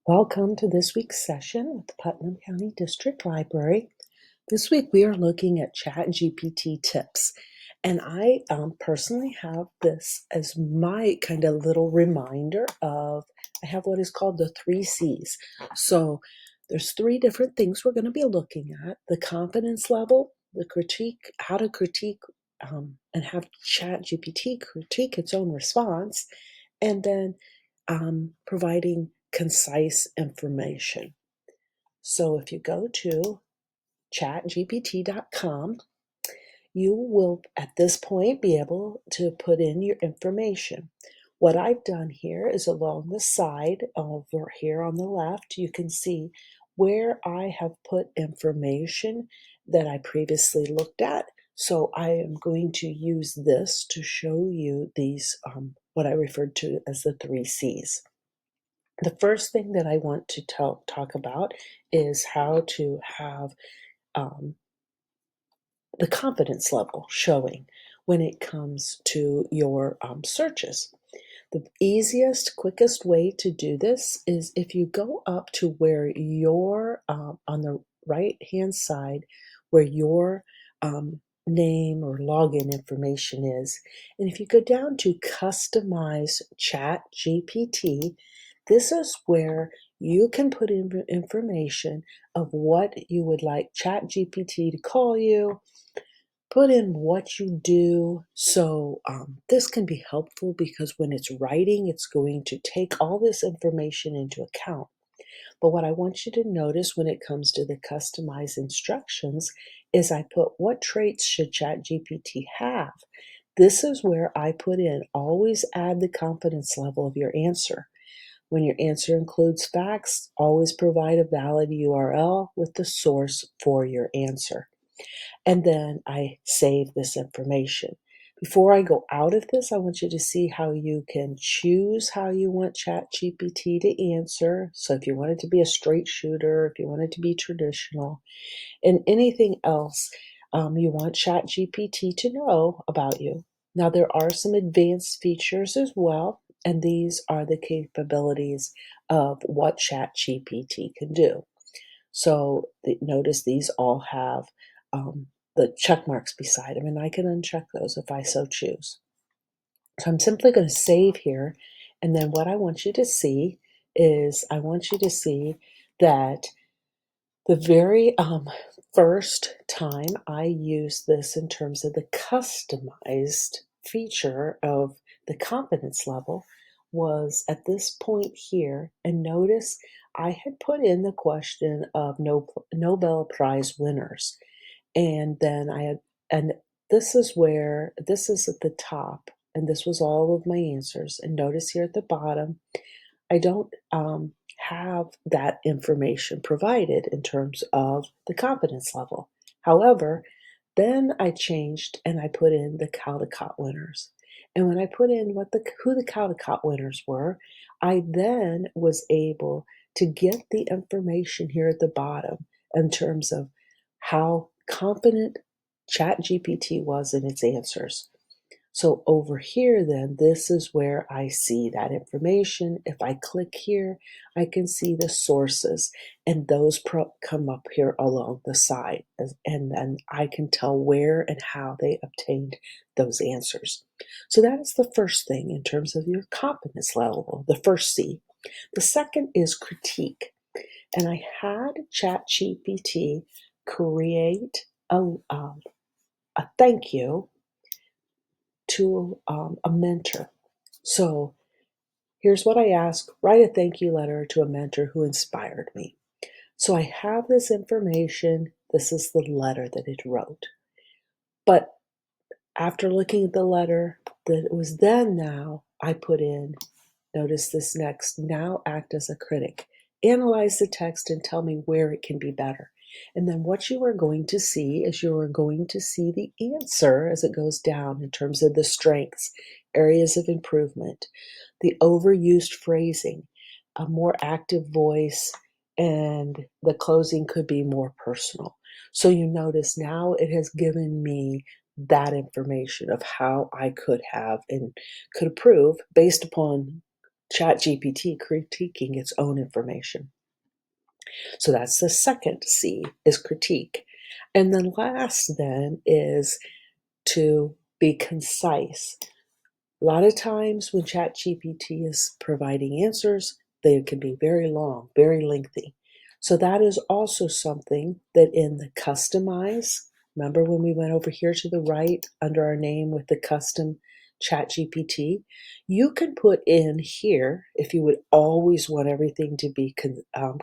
Welcome to this week's session with the Putnam County District Library. This week we are looking at ChatGPT tips, and I personally have this as my kind of little reminder of, I have what is called the 3 C's. So there's 3 different things we're going to be looking at: the confidence level, the critique, how to critique and have ChatGPT critique its own response, and then providing concise information. So if you go to chatgpt.com, you will at this point be able to put in your information. What I've done here is along the side over here on the left, you can see where I have put information that I previously looked at. So I am going to use this to show you these, what I referred to as the 3 C's. The first thing that I want to talk about is how to have um, the confidence level showing when it comes to your searches. The easiest, quickest way to do this is if you go up to where your, on the right hand side, where your name or login information is. And if you go down to Customize Chat GPT, this is where you can put in information of what you would like Chat GPT to call you, put in what you do. So this can be helpful because when it's writing, it's going to take all this information into account. But what I want you to notice when it comes to the customized instructions is I put what traits should ChatGPT have. This is where I put in always add the confidence level of your answer. When your answer includes facts, always provide a valid URL with the source for your answer. And then I save this information. Before I go out of this, I want you to see how you can choose how you want ChatGPT to answer. So if you want it to be a straight shooter, if you want it to be traditional, and anything else you want ChatGPT to know about you. Now, there are some advanced features as well, and these are the capabilities of what ChatGPT can do. So notice these all have the check marks beside them, and I can uncheck those if I so choose. So I'm simply going to save here, and then what I want you to see is I want you to see that the very first time I used this in terms of the customized feature of the confidence level was at this point here. And notice I had put in the question of Nobel Prize winners. And then and this is where, this is at the top, and this was all of my answers. And notice here at the bottom, I don't have that information provided in terms of the confidence level. However, then I changed and I put in the Caldecott winners. And when I put in who the Caldecott winners were, I then was able to get the information here at the bottom in terms of how confident ChatGPT was in its answers. So over here, then, this is where I see that information. If I click here, I can see the sources, and those come up here along the side. And then I can tell where and how they obtained those answers. So that is the first thing in terms of your confidence level, the first C. The second is critique. And I had ChatGPT create a thank you to a mentor. So here's what I ask: write a thank you letter to a mentor who inspired me. So I have this information. This is the letter that it wrote. But after looking at the letter that it was then, now I put in, notice this next, now act as a critic. Analyze the text and tell me where it can be better. And then what you are going to see is you are going to see the answer as it goes down in terms of the strengths, areas of improvement, the overused phrasing, a more active voice, and the closing could be more personal. So you notice now it has given me that information of how I could have and could improve based upon ChatGPT critiquing its own information. So that's the second C, is critique. And then last then is to be concise. A lot of times when ChatGPT is providing answers, they can be very long, very lengthy. So that is also something that in the customize, remember when we went over here to the right under our name with the custom ChatGPT, you can put in here, if you would always want everything to be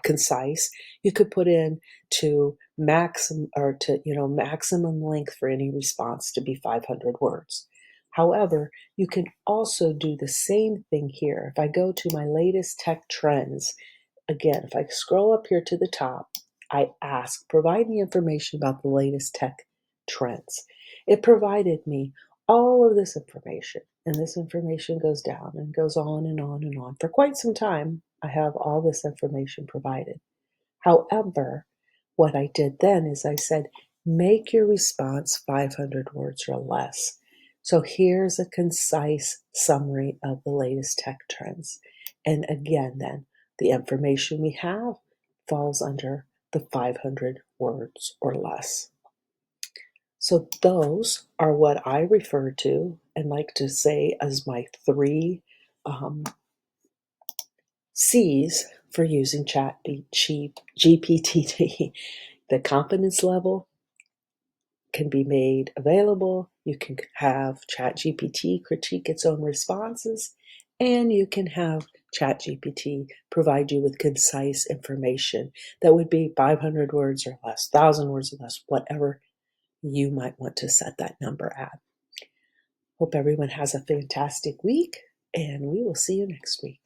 concise, you could put in to maximum length for any response to be 500 words. However, you can also do the same thing here. If I go to my latest tech trends, again, if I scroll up here to the top, I ask, provide me information about the latest tech trends. It provided me all of this information, and this information goes down and goes on and on and on. For quite some time, I have all this information provided. However, what I did then is I said, make your response 500 words or less. So here's a concise summary of the latest tech trends. And again, then, the information we have falls under the 500 words or less. So those are what I refer to and like to say as my three C's for using GPT. The confidence level can be made available. You can have ChatGPT critique its own responses, and you can have ChatGPT provide you with concise information that would be 500 words or less, 1,000 words or less, whatever you might want to set that number at. Hope everyone has a fantastic week, and we will see you next week.